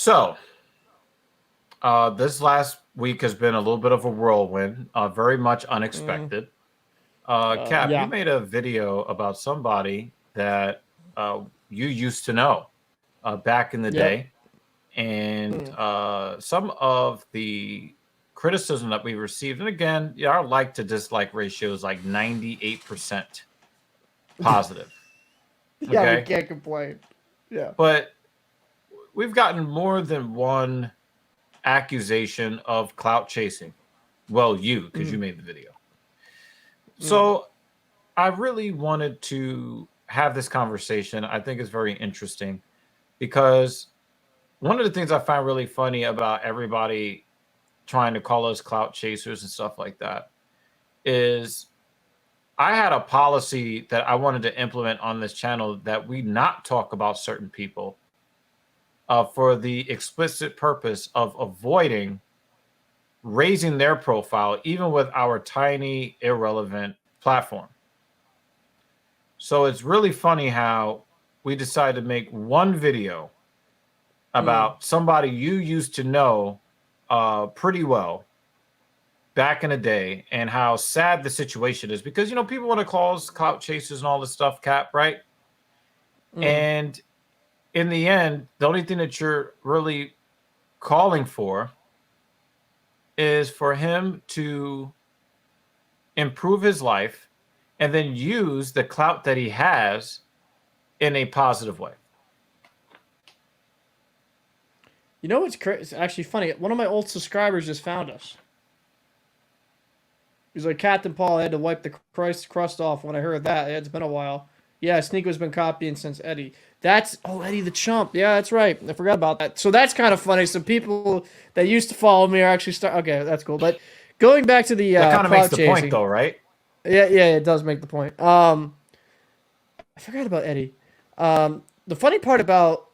So, this last week has been a little bit of a whirlwind, very much Mm, unexpected. Cap, you yeah. made a video about somebody that you used to know back in the Yep. day, and Mm. some of the criticism that we received, and again, yeah, our like to dislike ratio is like 98% positive. Yeah, we Okay, can't complain. Yeah. but we've gotten more than one accusation of clout chasing. Well, you, because you Mm, made the video. mm, So I really wanted to have this conversation. I think it's very interesting because one of the things I find really funny about everybody trying to call us clout chasers and stuff like that is I had a policy that I wanted to implement on this channel that we not talk about certain people for the explicit purpose of avoiding raising their profile, even with our tiny, irrelevant platform. So it's really funny how we decided to make one video mm. about somebody you used to know pretty well back in the day and how sad the situation is because, you know, people want to call us clout chasers and all this stuff, Cap, right? Mm. And in the end, the only thing that you're really calling for is for him to improve his life and then use the clout that he has in a positive way. You know what's crazy? It's actually funny. One of my old subscribers just found us. He's like, Captain Paul, I had to wipe the crust off when I heard that. Yeah, it's been a while. Yeah, Sneako's been copying since Eddie. Eddie the Chump. Yeah, that's right. I forgot about that. So that's kind of funny. Some people that used to follow me are actually okay, that's cool. But going back to the That kind of makes clout the point, chasing. though, right? Yeah, it does make the point. I forgot about Eddie. The funny part about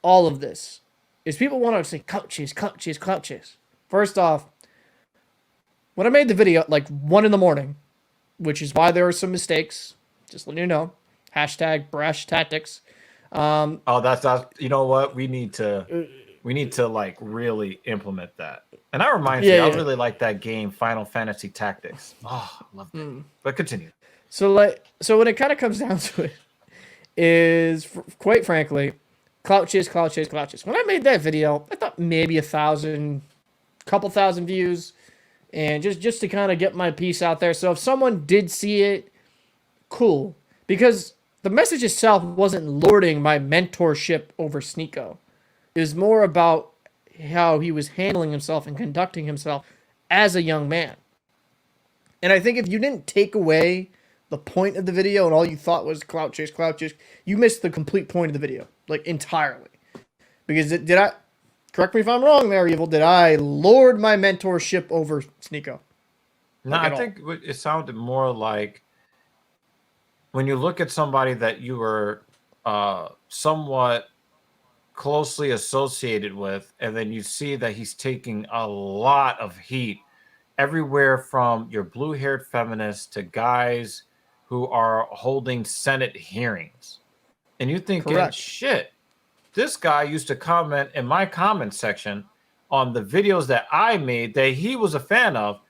all of this is people want to say clout chase, clout chase, clout chase. First off, when I made the video at like 1 in the morning, which is why there were some mistakes, just letting you know. Hashtag brash tactics. Um, Oh, that's you know what? We need to like really implement that. And that reminds me, I yeah. really like that game, Final Fantasy Tactics. Oh, I love that game. Mm. But continue. So when it kind of comes down to it, is quite frankly, clout chase, clout chase, clout chase. When I made that video, I thought maybe 1,000, couple thousand views, and just to kind of get my piece out there. So if someone did see it, cool, because the message itself wasn't lording my mentorship over Sneako. It was more about how he was handling himself and conducting himself as a young man. And I think if you didn't take away the point of the video and all you thought was clout chase, you missed the complete point of the video, like entirely. Because did I correct me if I'm wrong there, Evil? Did I lord my mentorship over Sneako? No, Like I at all? think it sounded more like when you look at somebody that you were somewhat closely associated with, and then you see that he's taking a lot of heat everywhere from your blue haired feminists to guys who are holding Senate hearings. And you're thinking, Correct. shit, this guy used to comment in my comment section on the videos that I made that he was a fan of.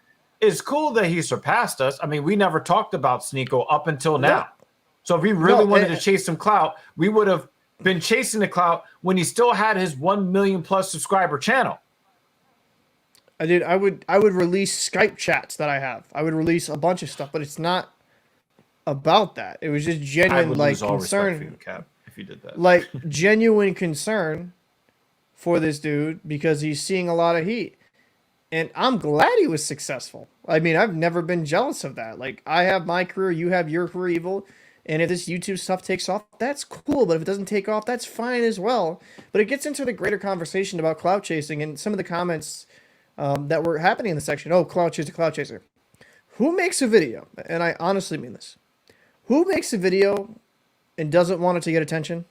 It's cool that he surpassed us. I mean, we never talked about Sneako up until No, now. So if we really no. wanted to chase some clout, we would have been chasing the clout when he still had his 1 million plus subscriber channel. I did. I would release Skype chats that I have. I would release a bunch of stuff, but it's not about that. It was just I genuine would lose like all respect for you, concern, Cap, if you did that. like genuine concern for this dude because he's seeing a lot of heat. And I'm glad he was successful. I mean, I've never been jealous of that. Like, I have my career, you have your career, Evil. And if this YouTube stuff takes off, that's cool. But if it doesn't take off, that's fine as well. But it gets into the greater conversation about clout chasing and some of the comments that were happening in the section. Oh, clout chaser, clout chaser. Who makes a video? And I honestly mean this. Who makes a video and doesn't want it to get attention?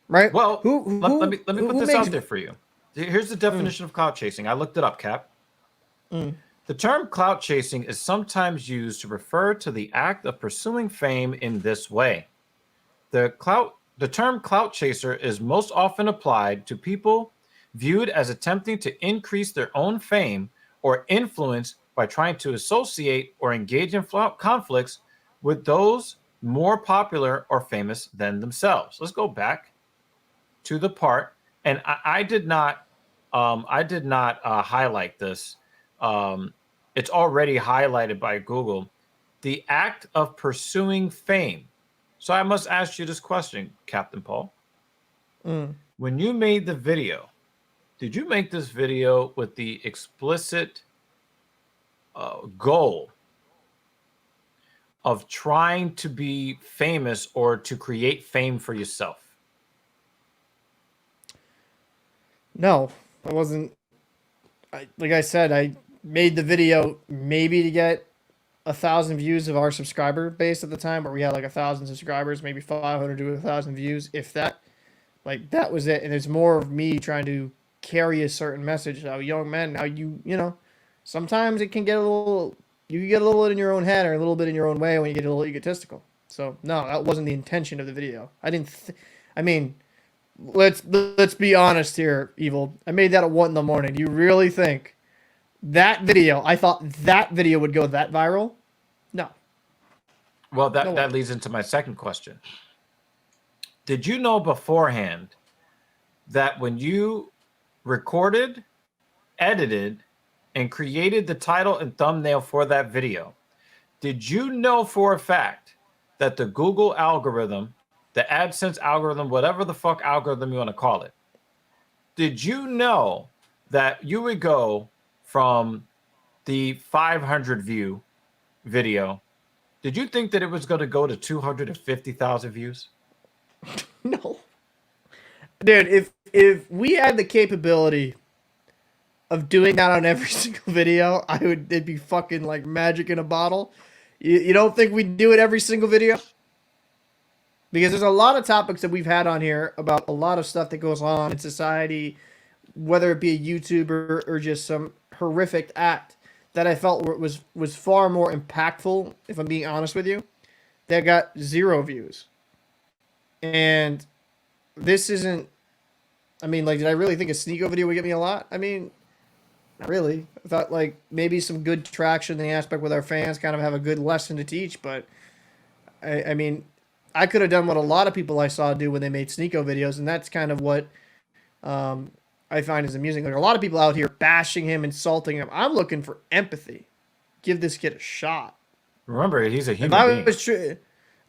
Right? Well, Who let me put who this makes? out there for you. Here's the definition of clout chasing. I looked it up, Cap. Mm, The term clout chasing is sometimes used to refer to the act of pursuing fame in this way. The clout The term clout chaser is most often applied to people viewed as attempting to increase their own fame or influence by trying to associate or engage in conflicts with those more popular or famous than themselves. Let's go back to the part, and I did not highlight this. It's already highlighted by Google. The act of pursuing fame. So I must ask you this question, Captain Paul. Mm. When you made the video, did you make this video with the explicit goal of trying to be famous or to create fame for yourself? No, I wasn't. Like I said, I made the video maybe to get 1,000 views of our subscriber base at the time, where we had like 1,000 subscribers, maybe 500 to 1,000 views, if that. Like that was it, and it's more of me trying to carry a certain message. How young men, how you know, sometimes it can get a little, you can get a little bit in your own head or a little bit in your own way when you get a little egotistical. So no, that wasn't the intention of the video. I didn't. I mean, let's be honest here, Evil. I made that at 1 in the morning. Do you really think that video? I thought that video would go that viral? No. Well, No that way. leads into my second question. Did you know beforehand that when you recorded, edited, and created the title and thumbnail for that video, did you know for a fact that the Google algorithm, the AdSense algorithm, whatever the fuck algorithm you want to call it, did you know that you would go from the 500 view video? Did you think that it was going to go to 250,000 views? No. Dude, if we had the capability of doing that on every single video, it'd be fucking like magic in a bottle. You don't think we'd do it every single video? Because there's a lot of topics that we've had on here about a lot of stuff that goes on in society, whether it be a YouTuber or just some horrific act that I felt was far more impactful, if I'm being honest with you, that got 0 views. And this isn't, I mean, like, did I really think a Sneako video would get me a lot? I mean, not really. I thought, like, maybe some good traction in the aspect with our fans, kind of have a good lesson to teach, but I mean, I could have done what a lot of people I saw do when they made Sneako videos, and that's kind of what I find is amusing. Like, a lot of people out here bashing him, insulting him. I'm looking for empathy. Give this kid a shot. Remember, he's a If human I being. was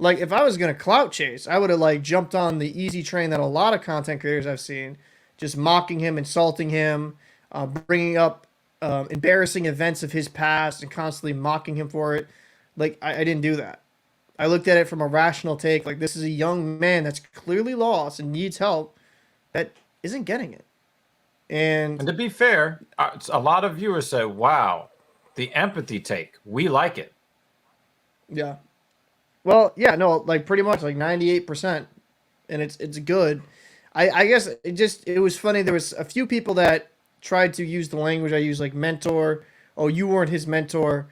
like, if I was gonna clout chase, I would have like jumped on the easy train that a lot of content creators I've seen, just mocking him, insulting him, bringing up embarrassing events of his past and constantly mocking him for it. Like, I didn't do that. I looked at it from a rational take. Like, this is a young man that's clearly lost and needs help that isn't getting it. And And to be fair, a lot of viewers say, wow, the empathy take. We like it. yeah, well, yeah, no, like pretty much like 98%, and it's good. I guess it was funny. There was a few people that tried to use the language I use, like mentor. Oh, you weren't his mentor,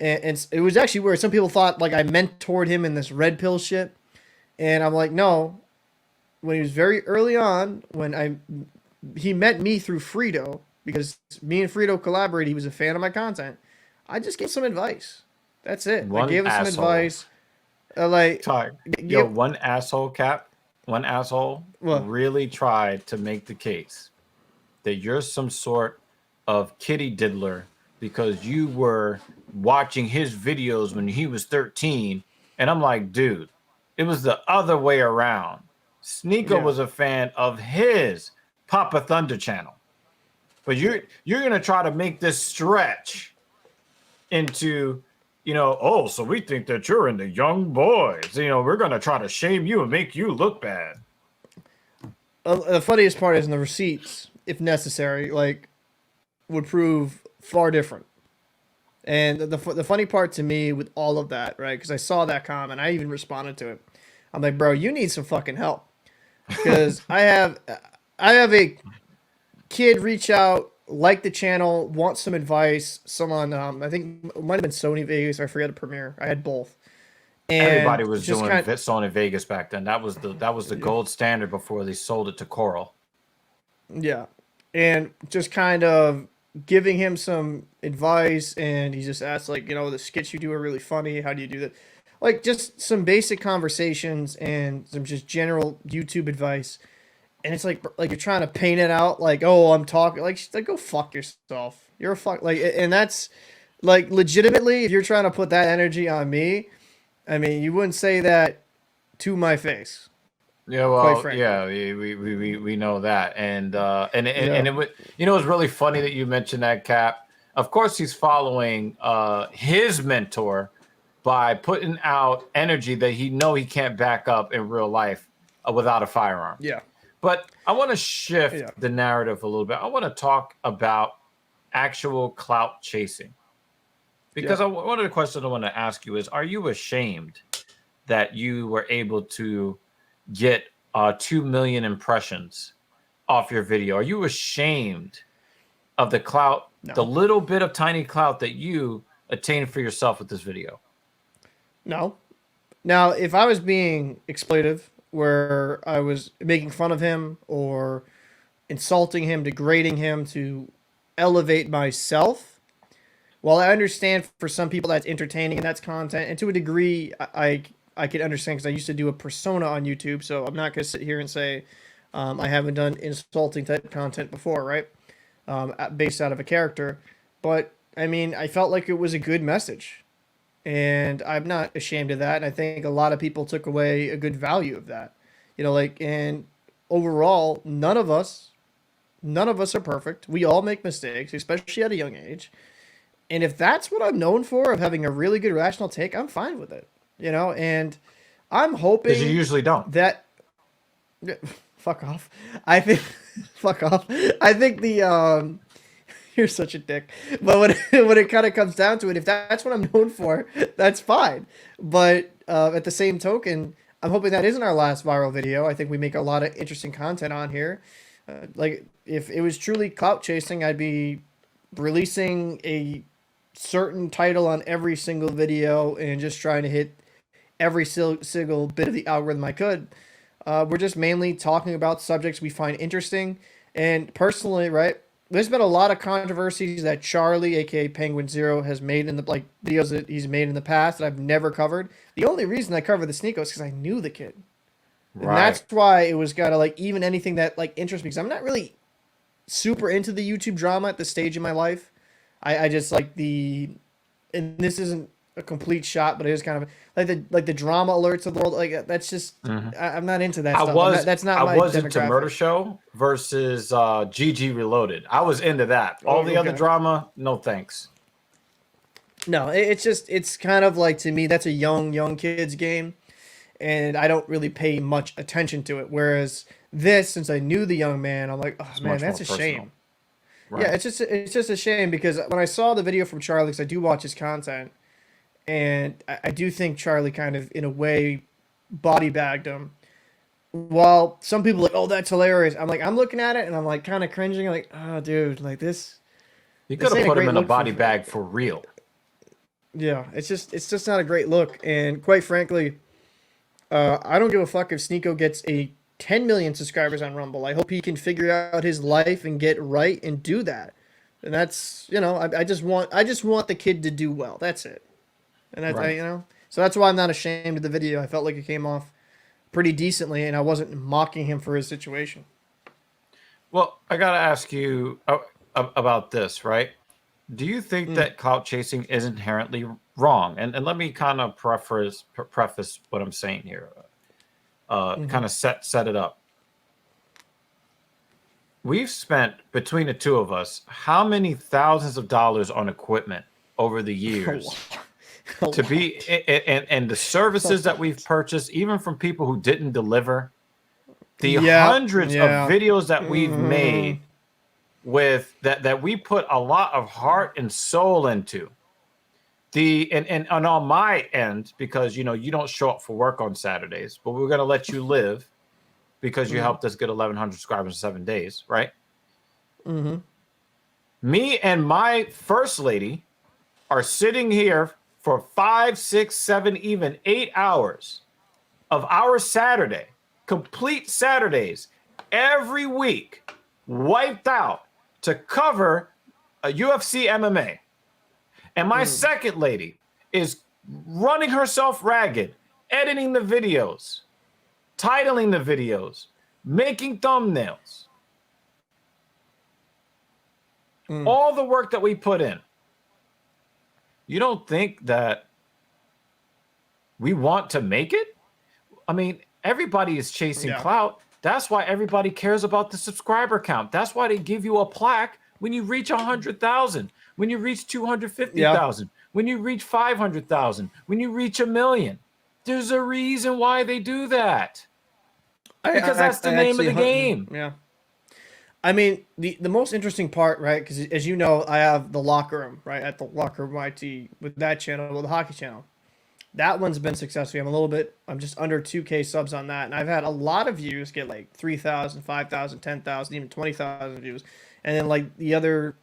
and it was actually weird. Some people thought like I mentored him in this red pill shit, and I'm like, no. When he was very early on, he met me through Frito because me and Frito collaborated. He was a fan of my content. I just gave some advice. That's it. I One gave him some asshole. advice. Like, Yo, one asshole, Cap, one asshole what? really tried to make the case that you're some sort of kitty diddler because you were watching his videos when he was 13. And I'm like, dude, it was the other way around. Sneako Yeah. was a fan of his Papa Thunder channel. But you're gonna try to make this stretch into, oh, so we think that you're into young boys. We're gonna try to shame you and make you look bad. The funniest part is in the receipts, if necessary, like, would prove far different. And the funny part to me with all of that, right? Because I saw that comment, I even responded to it. I'm like, bro, you need some fucking help because I have a kid reach out, like the channel, want some advice. Someone, I think it might have been Sony Vegas, I forget the premiere. I had both, Everybody and was just doing kind of, Sony Vegas back then. That was the gold standard before they sold it to Coral. yeah, and just kind of giving him some advice, and he just asked like, the skits you do are really funny. How do you do that? Like just some basic conversations and some just general YouTube advice. And it's like you're trying to paint it out like, oh, I'm talking like go fuck yourself. You're a fuck like, and that's like legitimately, if you're trying to put that energy on me, I mean, you wouldn't say that to my face, Yeah, quite well, frankly. yeah, we know that, and Yeah. it would, it's really funny that you mentioned that, Cap. Of course, he's following his mentor by putting out energy that he can't back up in real life without a firearm. Yeah. But I want to shift Yeah. the narrative a little bit. I want to talk about actual clout chasing Yeah. because one of the questions I want to ask you is: are you ashamed that you were able to get 2 million impressions off your video? Are you ashamed of the clout, the No. little bit of tiny clout that you attained for yourself with this video? No. Now, if I was being exploitive, where I was making fun of him or insulting him, degrading him to elevate myself, while I understand for some people that's entertaining and that's content, and to a degree, I can understand because I used to do a persona on YouTube, so I'm not gonna sit here and say I haven't done insulting type content before, right? Based out of a character, but I mean, I felt like it was a good message, and I'm not ashamed of that. And I think a lot of people took away a good value of that, and overall, none of us are perfect. We all make mistakes, especially at a young age. And if that's what I'm known for, of having a really good rational take, I'm fine with it. And I'm Because you hoping usually don't. that fuck off. I think fuck off. I think the you're such a dick. But when it kind of comes down to it, if that's what I'm known for, that's fine. But at the same token, I'm hoping that isn't our last viral video. I think we make a lot of interesting content on here. Like if it was truly clout chasing, I'd be releasing a certain title on every single video and just trying to hit every single bit of the algorithm I could. We're just mainly talking about subjects we find interesting. And personally, right, there's been a lot of controversies that Charlie, aka Penguin Zero, has made in the videos that he's made in the past that I've never covered. The only reason I covered the Sneako is because I knew the kid. And Right. that's why it was gotta even anything that interests me, because I'm not really super into the YouTube drama at this stage in my life. I just like and this isn't a complete shot, but it is kind of like the drama alerts of the world. Like that's just I'm not into that stuff. That's not I my was into Murder demographic. Show versus GG Reloaded. I was into that. All Oh, the other okay. drama, no thanks. No, it's kind of like, to me, that's a young kids game, and I don't really pay much attention to it. Whereas this, since I knew the young man, I'm like, oh It's man, much more that's a personal. shame. Right. Yeah, it's just a shame, because when I saw the video from Charlie, because I do watch his content, and I do think Charlie kind of in a way body bagged him. While some people are like, oh, that's hilarious. I'm like, I'm looking at it and I'm like kind of cringing, like, oh, dude, like You this could have ain't a put him great in a look body bag for real. yeah, it's just not a great look. And quite frankly, I don't give a fuck if Sneako gets a 10 million subscribers on Rumble. I hope he can figure out his life and get right and do that. And that's, I just want the kid to do well. That's it. And that's, Right. so that's why I'm not ashamed of the video. I felt like it came off pretty decently, and I wasn't mocking him for his situation. Well, I got to ask you about this, right? Do you think that clout chasing is inherently wrong? And let me kind of preface what I'm saying here. Kind of set it up. We've spent, between the two of us, how many thousands of dollars on equipment over the years to be and the services that we've purchased, even from people who didn't deliver, the Yeah, hundreds of yeah. videos that we've made with that we put a lot of heart and soul into. And on my end, because you don't show up for work on Saturdays, but we're gonna let you live because you helped us get 1,100 subscribers in 7 days, right? Me and my first lady are sitting here for 5, 6, 7, even 8 hours of our Saturday, complete Saturdays, every week, wiped out to cover a UFC MMA. And my second lady is running herself ragged, editing the videos, titling the videos, making thumbnails. All the work that we put in. You don't think that we want to make it? I mean, everybody is chasing clout. That's why everybody cares about the subscriber count. That's why they give you a plaque when you reach 100,000, when you reach 250,000, when you reach 500,000, when you reach 1 million. There's a reason why they do that. Because that's the name of the game. Yeah. I mean, the most interesting part, right? Because as you know, I have the locker room, right? At the locker room IT with that channel, with the hockey channel. That one's been successful. I'm just under 2K subs on that. And I've had a lot of views get like 3,000, 5,000, 10,000, even 20,000 views. And then like the other,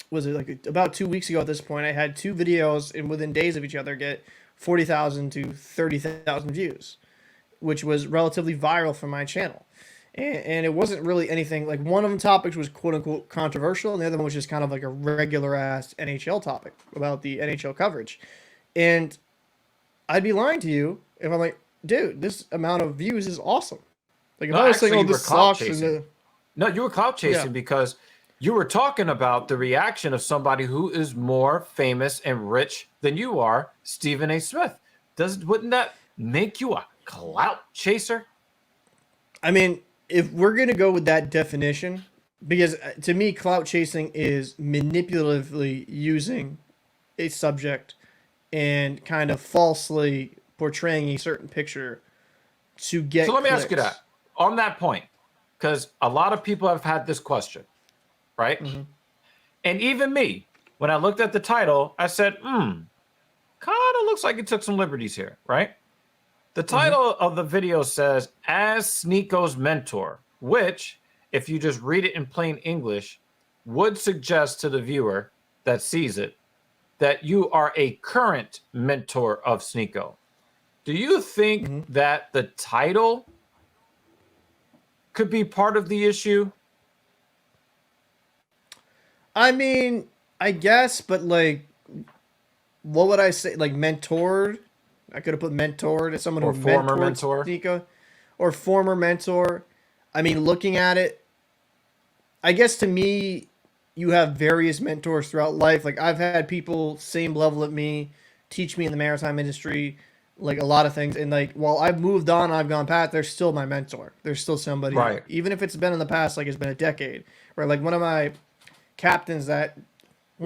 was it like about 2 weeks ago at this point, I had 2 videos and within days of each other get 40,000 to 30,000 views, which was relatively viral for my channel. And it wasn't really anything, like one of the topics was quote unquote controversial, and the other one was just kind of like a regular ass NHL topic about the NHL coverage. And I'd be lying to you if I'm like, dude, this amount of views is awesome. Like if I was saying, oh, this sucks. No, you were clout chasing because you were talking about the reaction of somebody who is more famous and rich than you are, Stephen A. Smith. Wouldn't that make you a clout chaser? I mean, if we're going to go with that definition, because to me, clout chasing is manipulatively using a subject and kind of falsely portraying a certain picture to get So let me clicks. ask you that. On that point, because a lot of people have had this question, right? And even me, when I looked at the title, I said, kind of looks like it took some liberties here, right? The title of the video says, as Sneako's mentor, which, if you just read it in plain English, would suggest to the viewer that sees it that you are a current mentor of Sneako. Do you think that the title could be part of the issue? I mean, I guess, but like, what would I say? Like mentored? I could have put mentored as someone or who former mentored mentor Sneako, or former mentor. I mean, looking at it, I guess to me, you have various mentors throughout life. Like I've had people same level at me teach me in the maritime industry, like a lot of things. And like while I've moved on, I've gone past, they're still my mentor. There's still somebody, right? Even if it's been in the past, like it's been a decade. Right? Like one of my captains one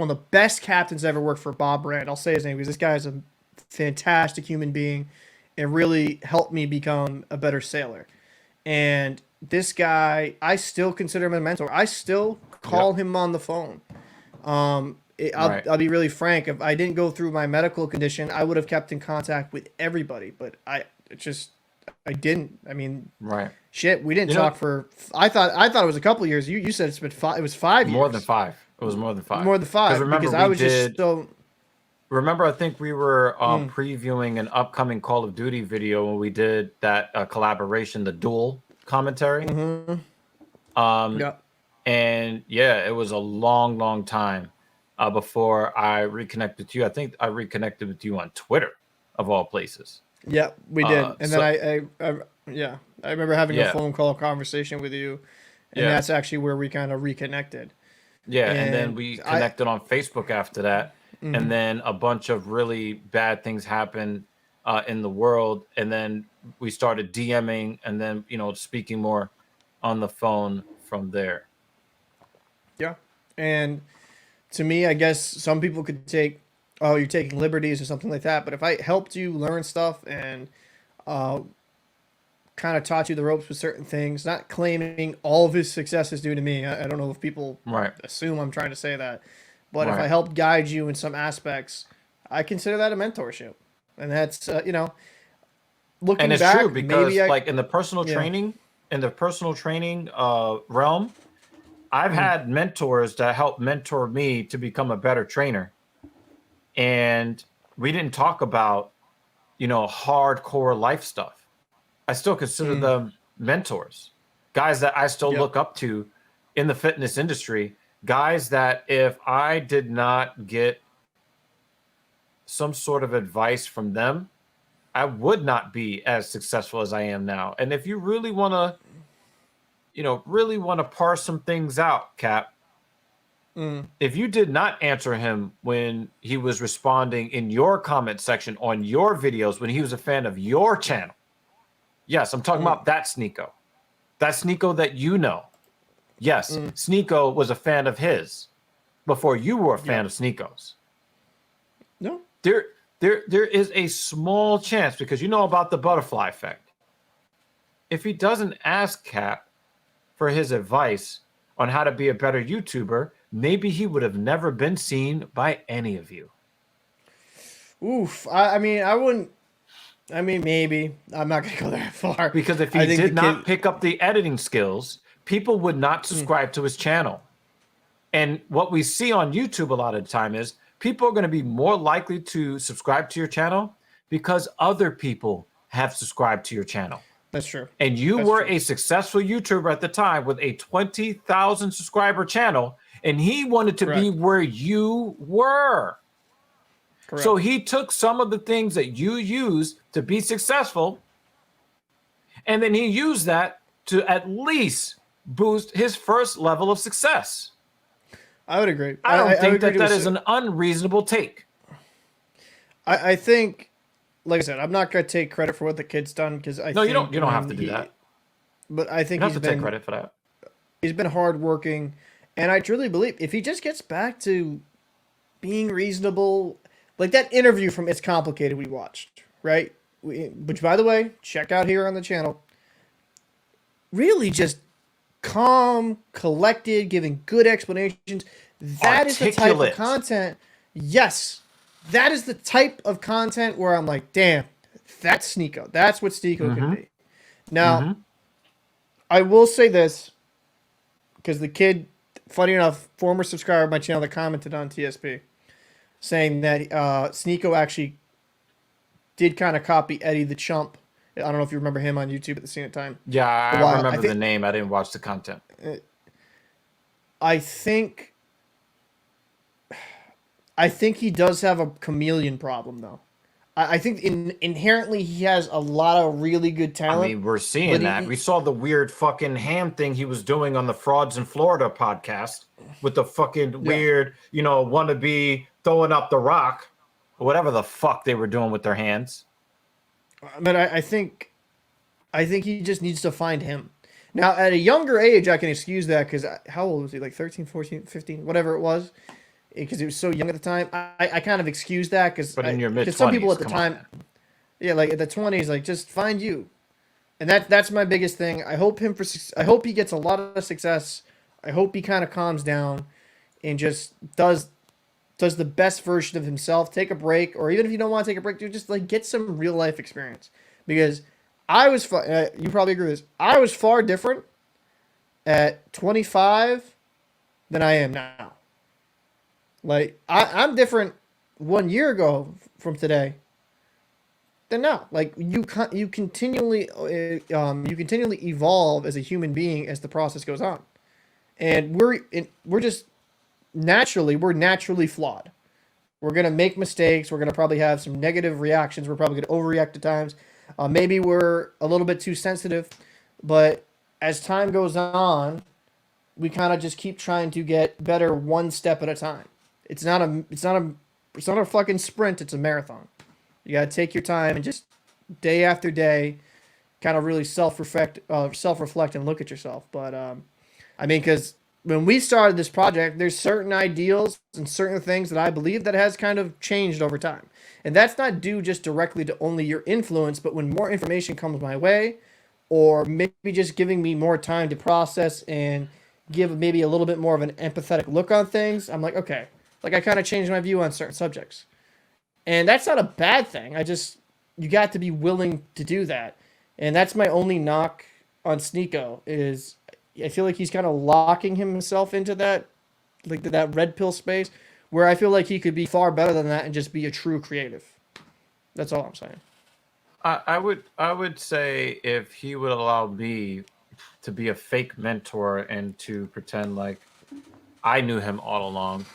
of the best captains ever worked for, Bob Brand. I'll say his name because this guy is a fantastic human being and really helped me become a better sailor. And this guy, I still consider him a mentor. I still call him on the phone. I'll be really frank. If I didn't go through my medical condition, I would have kept in contact with everybody. But I didn't. I mean, shit, we didn't talk for. I thought it was a couple of years. You said it's been 5. It was 5 years. More than 5. It was more than 5. More than 5. Because I was just so. Remember, I think we were previewing an upcoming Call of Duty video when we did that collaboration, the duel commentary. And yeah, it was a long, long time before I reconnected with you. I think I reconnected with you on Twitter, of all places. Yeah, we did. And then I remember having a phone call conversation with you, and that's actually where we kind of reconnected. Yeah, and then we connected on Facebook after that. And then a bunch of really bad things happened in the world. And then we started DMing and then, speaking more on the phone from there. Yeah. And to me, I guess some people could take, oh, you're taking liberties or something like that. But if I helped you learn stuff and kind of taught you the ropes with certain things, not claiming all of his success is due to me. I don't know if people assume I'm trying to say that. But if I help guide you in some aspects, I consider that a mentorship. And that's, looking back. And it's true because like in the personal training, realm, I've had mentors that help mentor me to become a better trainer. And we didn't talk about, hardcore life stuff. I still consider Mm, them mentors, guys that I still yep. look up to in the fitness industry, guys that if I did not get some sort of advice from them, I would not be as successful as I am now. And if you really want to, really want to parse some things out, Cap, Mm, if you did not answer him when he was responding in your comment section on your videos, when he was a fan of your channel, yes, I'm talking mm, about that Sneako. That Sneako that you know. Yes, mm, Sneako was a fan of his before you were a fan yep. of Sneako's. No. There, there is a small chance, because you know about the butterfly effect. If he doesn't ask Cap for his advice on how to be a better YouTuber, maybe he would have never been seen by any of you. Oof. I mean, I wouldn't. I mean, maybe. I'm not gonna go that far. Because if I he think the did not kid. pick up the editing skills, people would not Mm, subscribe to his channel. And what we see on YouTube a lot of the time is people are going to be more likely to subscribe to your channel because other people have subscribed to your channel. that's true. And you That's were true. a successful YouTuber at the time with a 20,000 subscriber channel, and he wanted to be Correct. where you were. So Correct. he took some of the things that you use to be successful, and then he used that to at least boost his first level of success. I would agree. I don't I would think agree that to a that is an unreasonable take. I think, like I said, I'm not gonna take credit for what the kid's done because I No, you don't. think, You I don't have mean, to do that. but I You think don't have to take credit for that. he's been hardworking, and I truly believe if he just gets back to being reasonable, like that interview from It's Complicated we watched, right? Which, by the way, check out here on the channel. Really, just calm, collected, giving good explanations. That is the type of Articulate. content. Yes, that is the type of content where I'm like, damn, that's Sneako. That's what Sneako can Mm-hmm. be. Now, Mm-hmm. I will say this because the kid, funny enough, former subscriber of my channel that commented on TSP, saying that Sneako actually did kind of copy Eddie the Chump. I don't know if you remember him on YouTube at the same time. Yeah, A I while. remember the name. I didn't watch the content. I think I think he does have a chameleon problem though. I think inherently he has a lot of really good I talent, mean, we're but seeing that. We saw the weird fucking ham thing he was doing on the Frauds in Florida podcast with the fucking yeah. weird, wannabe throwing up the rock or whatever the fuck they were doing with their hands. But I think he just needs to find him. Now, at a younger age, I can excuse that because how old was he? Like 13, 14, 15, whatever it was. Because he was so young at the time. I kind of excuse that because But in your mid 20s, some people at the come time, on, man. yeah, like at the 20s, like just find you. And that's my biggest thing. I hope he gets a lot of success. I hope he kind of calms down and just does the best version of himself. Take a break, or even if you don't want to take a break, dude, just like get some real life experience. Because you probably agree with this. I was far different at 25 than I am now. Like I'm different 1 year ago from today than now. Like you continually evolve as a human being as the process goes on, and we're naturally flawed. We're gonna make mistakes. We're gonna probably have some negative reactions. We're probably gonna overreact at times. Maybe we're a little bit too sensitive, but as time goes on, we kind of just keep trying to get better one step at a time. It's not a fucking sprint. It's a marathon. You gotta take your time and just day after day, kind of really self reflect and look at yourself. But I mean, because when we started this project, there's certain ideals and certain things that I believe that has kind of changed over time. And that's not due just directly to only your influence, but when more information comes my way, or maybe just giving me more time to process and give maybe a little bit more of an empathetic look on things, I'm like, okay, like I kind of changed my view on certain subjects. And that's not a bad thing. You got to be willing to do that. And that's my only knock on Sneako is I feel like he's kind of locking himself into that, like that red pill space where I feel like he could be far better than that and just be a true creative. That's all I'm saying. I would say if he would allow me to be a fake mentor and to pretend like I knew him all along.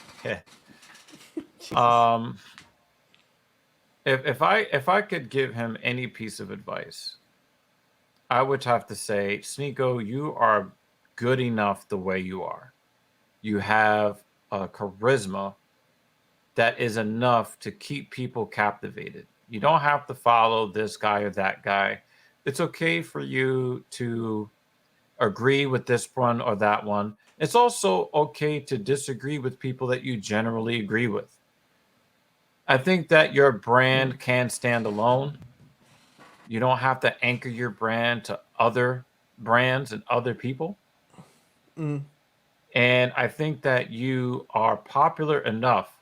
Jesus. um, if I could give him any piece of advice, I would have to say, Sneako, you are good enough the way you are. You have a charisma that is enough to keep people captivated. You don't have to follow this guy or that guy. It's okay for you to agree with this one or that one. It's also okay to disagree with people that you generally agree with. I think that your brand can stand alone. You don't have to anchor your brand to other brands and other people. Mm. And I think that you are popular enough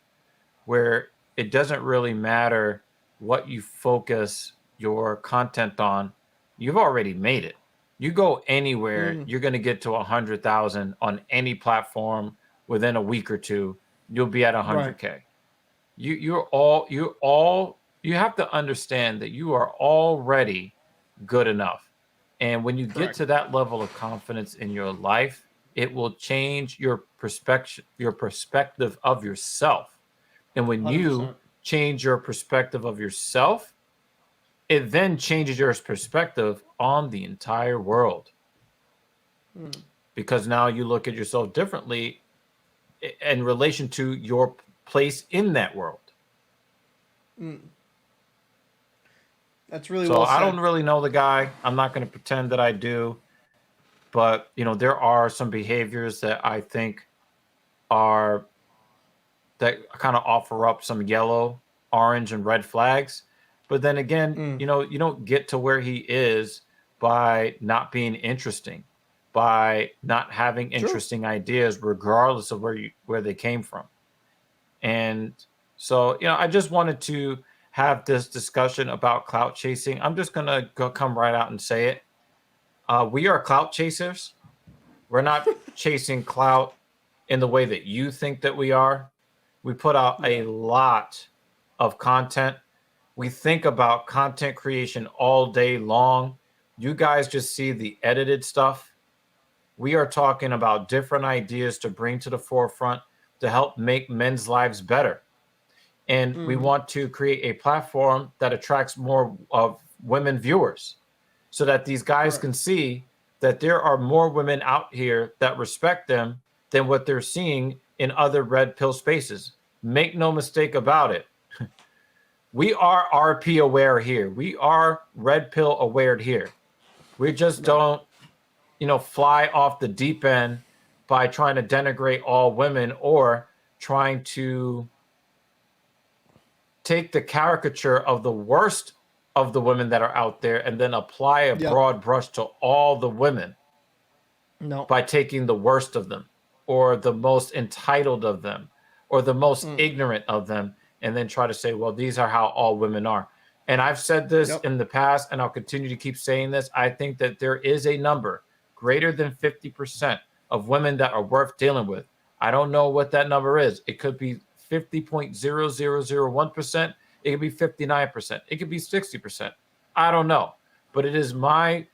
where it doesn't really matter what you focus your content on. You've already made it. You go anywhere, Mm. you're going to get to 100,000 on any platform within a week or two. You'll be at Right. 100K. You have to understand that you are already good enough. And when you get Correct. to that level of confidence in your life, it will change your perspective of yourself. And when you 100%. change your perspective of yourself, it then changes your perspective on the entire world. Mm. Because now you look at yourself differently in relation to your place in that world. Mm. That's really So well I said. don't really know the guy. I'm not going to pretend that I do. But, there are some behaviors that I think are that kind of offer up some yellow, orange, and red flags. But then again, Mm. you don't get to where he is by not being interesting, by not having True. interesting ideas, regardless of where they came from. And so, I just wanted to have this discussion about clout chasing. I'm just gonna come right out and say it. We are clout chasers. We're not chasing clout in the way that you think that we are. We put out Yeah. a lot of content. We think about content creation all day long. You guys just see the edited stuff. We are talking about different ideas to bring to the forefront to help make men's lives better. And we Mm. want to create a platform that attracts more of women viewers so that these guys Correct. can see that there are more women out here that respect them than what they're seeing in other red pill spaces. Make no mistake about it. We are RP aware here. We are red pill aware here. We just Right. don't, fly off the deep end by trying to denigrate all women or trying to take the caricature of the worst of the women that are out there and then apply a Yep. broad brush to all the women No. by taking the worst of them or the most entitled of them or the most Mm. ignorant of them and then try to say, well, these are how all women are. And I've said this Yep. in the past and I'll continue to keep saying this. I think that there is a number greater than 50% of women that are worth dealing with. I don't know what that number is. It could be 50.0001%. It could be 59%. It could be 60%. I don't know. But it is my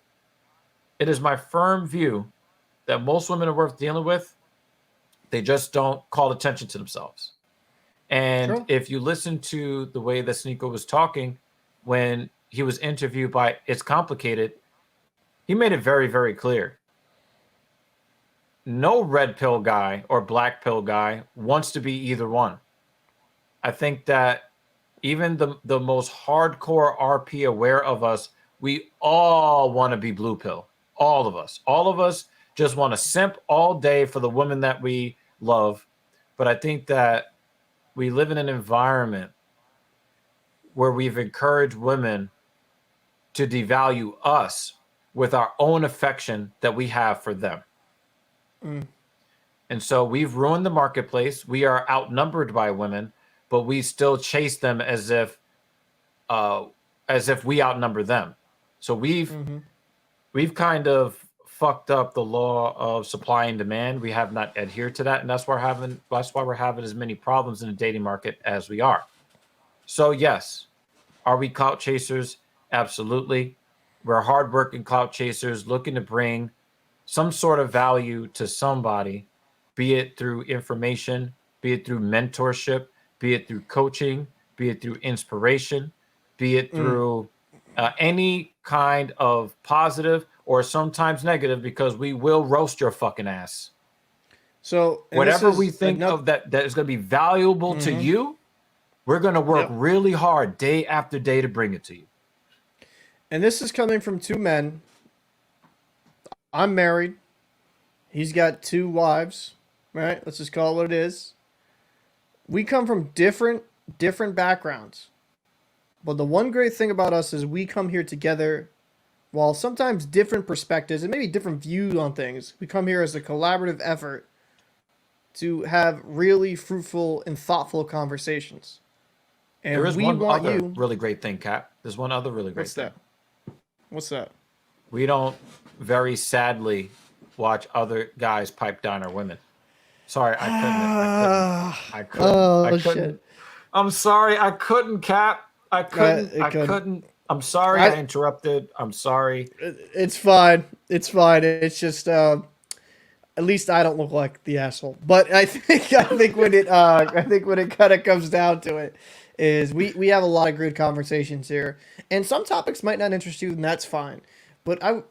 firm view that most women are worth dealing with. They just don't call attention to themselves. And True. if you listen to the way that Sneako was talking when he was interviewed by It's Complicated, he made it very, very clear. No red pill guy or black pill guy wants to be either one. I think that even the most hardcore RP aware of us, we all want to be blue pill. All of us. All of us just want to simp all day for the women that we love. But I think that we live in an environment where we've encouraged women to devalue us with our own affection that we have for them. Mm. And so we've ruined the marketplace. We are outnumbered by women, but we still chase them uh, as if we outnumber them. So we've Mm-hmm. we've kind of fucked up the law of supply and demand. We have not adhered to that, and that's why we're having as many problems in the dating market as we are. So yes, are we clout chasers? Absolutely. We're hardworking clout chasers looking to bring some sort of value to somebody, be it through information, be it through mentorship, be it through coaching, be it through inspiration, be it through any kind of positive or sometimes negative, because we will roast your fucking ass. So Whatever we think of that is going to be valuable to you, we're going to work really hard day after day to bring it to you. And this is coming from two men. I'm married. He's got two wives, right? Let's just call it what it is. We come from different backgrounds. But the one great thing about us is we come here together, while sometimes different perspectives and maybe different views on things. We come here as a collaborative effort to have really fruitful and thoughtful conversations. And there is we one want other you. really great thing, Cap. There's one other really great What's thing. that? What's that? We don't very sadly watch other guys pipe down our women. Sorry, I couldn't. Oh, shit. I'm sorry, I couldn't, Cap. I couldn't. I'm sorry I interrupted. I'm sorry. It's fine. It's fine. It's just at least I don't look like the asshole. But I think when it kind of comes down to it, is we have a lot of good conversations here, and some topics might not interest you, and that's fine. But I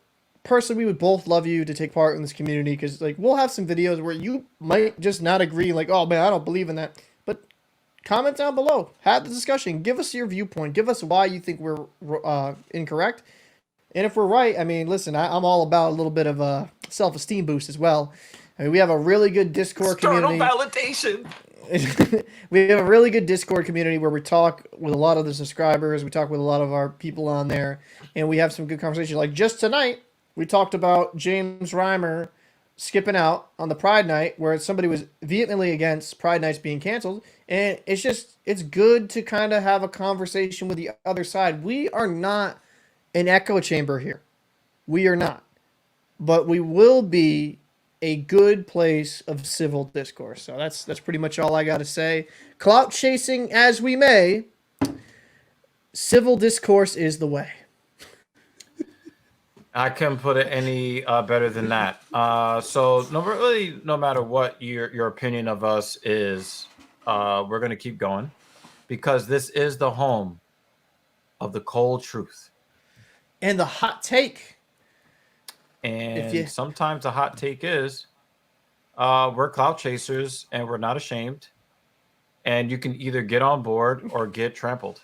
personally, we would both love you to take part in this community, because like we'll have some videos where you might just not agree, like, oh man, I don't believe in that. But comment down below, have the discussion, give us your viewpoint, give us why you think we're incorrect, and if we're right, I mean, listen, I'm all about a little bit of a self-esteem boost as well. I mean, we have a really good Discord community. Validation. We have a really good Discord community where we talk with a lot of the subscribers. We talk with a lot of our people on there, and we have some good conversations. Like just tonight, we talked about James Reimer skipping out on the Pride Night, where somebody was vehemently against Pride Nights being canceled. And it's good to kind of have a conversation with the other side. We are not an echo chamber here. We are not. But we will be a good place of civil discourse. So that's pretty much all I got to say. Clout chasing as we may, civil discourse is the way. I couldn't put it any better than that. So no matter what your opinion of us is, we're going to keep going, because this is the home of the cold truth and the hot take. And sometimes the hot take is we're clout chasers and we're not ashamed. And you can either get on board or get trampled.